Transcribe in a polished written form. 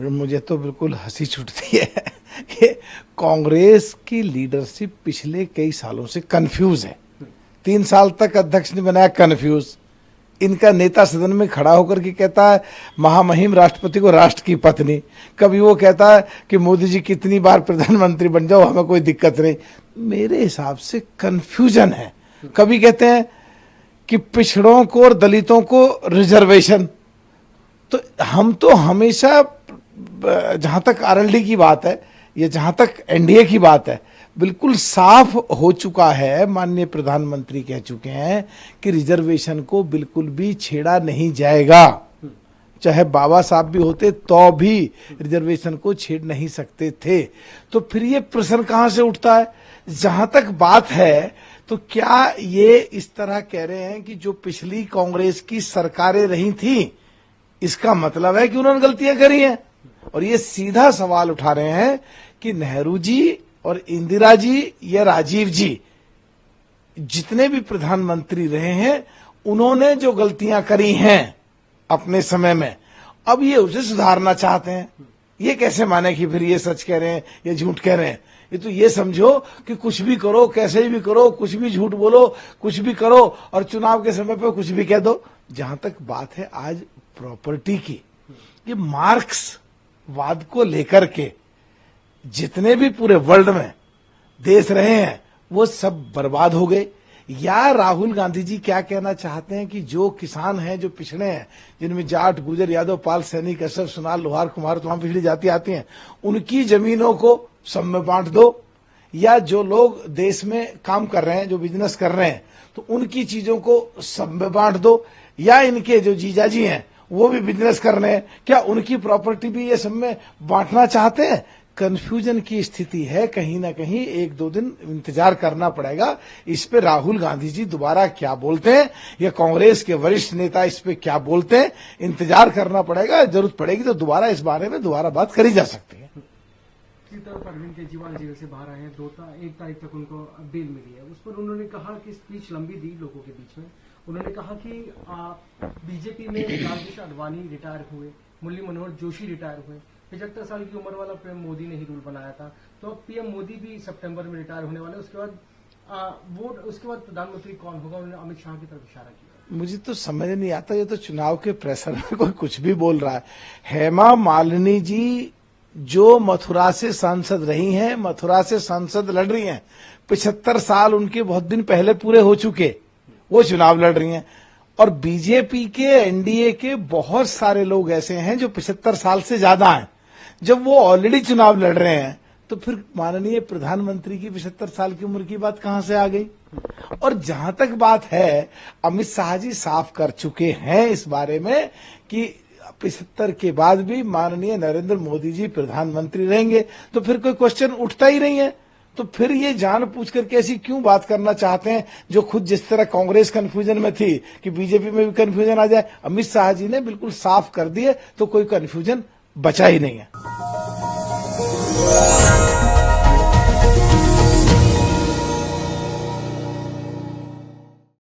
मुझे तो बिल्कुल हंसी छूटती है कि कांग्रेस की लीडरशिप पिछले कई सालों से कंफ्यूज है। 3 साल तक अध्यक्ष ने बनाया कंफ्यूज। इनका नेता सदन में खड़ा होकर के कहता है महामहिम राष्ट्रपति को राष्ट्र की पत्नी, कभी वो कहता है कि मोदी जी कितनी बार प्रधानमंत्री बन जाओ हमें कोई दिक्कत नहीं। मेरे हिसाब से कंफ्यूजन है। कभी कहते हैं कि पिछड़ों को और दलितों को रिजर्वेशन, तो हम तो हमेशा जहां तक आरएलडी की बात है या जहां तक एनडीए की बात है, बिल्कुल साफ हो चुका है, माननीय प्रधानमंत्री कह चुके हैं कि रिजर्वेशन को बिल्कुल भी छेड़ा नहीं जाएगा। चाहे बाबा साहब भी होते तो भी रिजर्वेशन को छेड़ नहीं सकते थे। तो फिर ये प्रश्न कहां से उठता है? जहां तक बात है तो क्या ये इस तरह कह रहे हैं कि जो पिछली कांग्रेस की सरकारें रही थी इसका मतलब है कि उन्होंने गलतियां करी हैं? और ये सीधा सवाल उठा रहे हैं कि नेहरू जी और इंदिरा जी या राजीव जी जितने भी प्रधानमंत्री रहे हैं उन्होंने जो गलतियां करी हैं अपने समय में, अब ये उसे सुधारना चाहते हैं। ये कैसे माने कि फिर ये सच कह रहे हैं या झूठ कह रहे हैं? ये तो ये समझो कि कुछ भी करो, कैसे भी करो, कुछ भी झूठ बोलो, कुछ भी करो और चुनाव के समय पर कुछ भी कह दो। जहां तक बात है आज प्रॉपर्टी की, ये मार्क्स वाद को लेकर के जितने भी पूरे वर्ल्ड में देश रहे हैं वो सब बर्बाद हो गए। या राहुल गांधी जी क्या कहना चाहते हैं कि जो किसान हैं, जो पिछड़े हैं, जिनमें जाट, गुजर, यादव, पाल, सैनिक, असर, सुनार, लोहार, कुम्हार, तमाम पिछड़ी जाति आती हैं, उनकी जमीनों को सब में बांट दो। या जो लोग देश में काम कर रहे हैं, जो बिजनेस कर रहे हैं, तो उनकी चीजों को सब में बांट दो। या इनके जो जीजाजी हैं वो भी बिजनेस कर रहे हैं, क्या उनकी प्रॉपर्टी भी ये सब में बांटना चाहते हैं? कंफ्यूजन की स्थिति है। कहीं ना कहीं 1-2 दिन इंतजार करना पड़ेगा इस पे राहुल गांधी जी दोबारा क्या बोलते हैं या कांग्रेस के वरिष्ठ नेता इस पे क्या बोलते हैं, इंतजार करना पड़ेगा। जरूरत पड़ेगी तो दोबारा इस बारे में दोबारा बात करी जा सकती है। दूसरी तरफ अरविंद केजरीवाल जेल से बाहर आए हैं, 1 तारीख तक उनको बेल मिली है। उस पर उन्होंने कहा कि स्पीच लंबी दी लोगों के बीच में। उन्होंने कहा कि बीजेपी में लालकृष्ण आडवाणी रिटायर हुए, मुरली मनोहर जोशी रिटायर हुए, 75 साल की उम्र वाला पीएम मोदी ने ही रूल बनाया था, तो अब पीएम मोदी भी सितंबर में रिटायर होने वाले। उसके बाद प्रधानमंत्री कौन होगा? उन्होंने अमित शाह की तरफ इशारा किया। मुझे तो समझ नहीं आता, ये तो चुनाव के प्रेशर में कोई कुछ भी बोल रहा है। हेमा मालिनी जी जो मथुरा से सांसद रही हैं, मथुरा से सांसद लड़ रही हैं, 75 साल उनके बहुत दिन पहले पूरे हो चुके, वो चुनाव लड़ रही हैं। और बीजेपी के, एनडीए के बहुत सारे लोग ऐसे हैं जो 75 साल से ज्यादा हैं। जब वो ऑलरेडी चुनाव लड़ रहे हैं तो फिर माननीय प्रधानमंत्री की 75 साल की उम्र की बात कहां से आ गई? और जहां तक बात है, अमित शाह जी साफ कर चुके हैं इस बारे में कि 75 के बाद भी माननीय नरेंद्र मोदी जी प्रधानमंत्री रहेंगे, तो फिर कोई क्वेश्चन उठता ही नहीं है। तो फिर ये जान पूछ करके ऐसी क्यों बात करना चाहते हैं, जो खुद जिस तरह कांग्रेस कंफ्यूजन में थी कि बीजेपी में भी कंफ्यूजन आ जाए, अमित शाह जी ने बिल्कुल साफ कर दिए, तो कोई कंफ्यूजन बचा ही नहीं है।